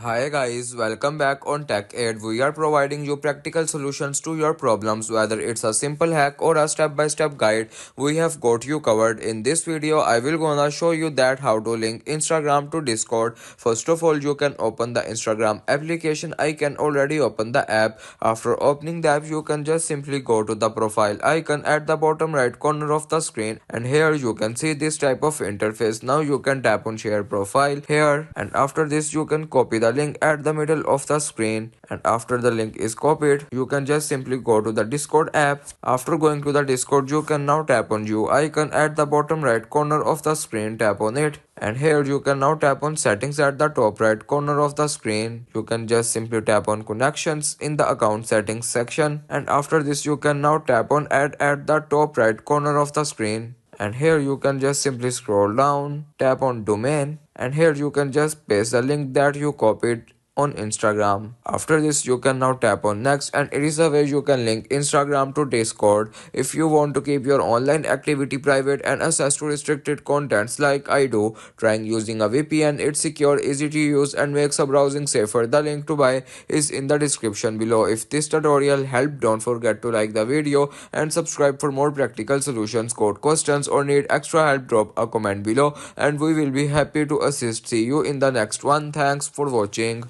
Hi guys, welcome back on Tech Aid. We are providing you practical solutions to your problems, whether it's a simple hack or a step-by-step guide. We have got you covered. In this video, I will gonna show you that how to link Instagram to Discord. First of all, you can open the Instagram application. I can already open the app. After opening the app, you can just simply go to the profile icon at the bottom right corner of the screen, and here you can see this type of interface. Now you can tap on share profile here, and after this you can copy the link at the middle of the screen, and after the link is copied you can just simply go to the Discord app. After going to the Discord, you can now tap on view icon at the bottom right corner of the screen, tap on it, and here you can now tap on settings at the top right corner of the screen. You can just simply tap on connections in the account settings section, and after this you can now tap on add at the top right corner of the screen, and here you can just simply scroll down, tap on domain, and here you can just paste the link that you copied on Instagram. After this you can now tap on next, and it is a way you can link Instagram to Discord. If you want to keep your online activity private and access to restricted contents like I do, trying using a VPN. It's secure, easy to use, and makes a browsing safer. The link to buy is in the description below. If this tutorial helped, don't forget to like the video and subscribe for more practical solutions. Got questions or need extra help, drop a comment below and we will be happy to assist. See you in the next one. Thanks for watching.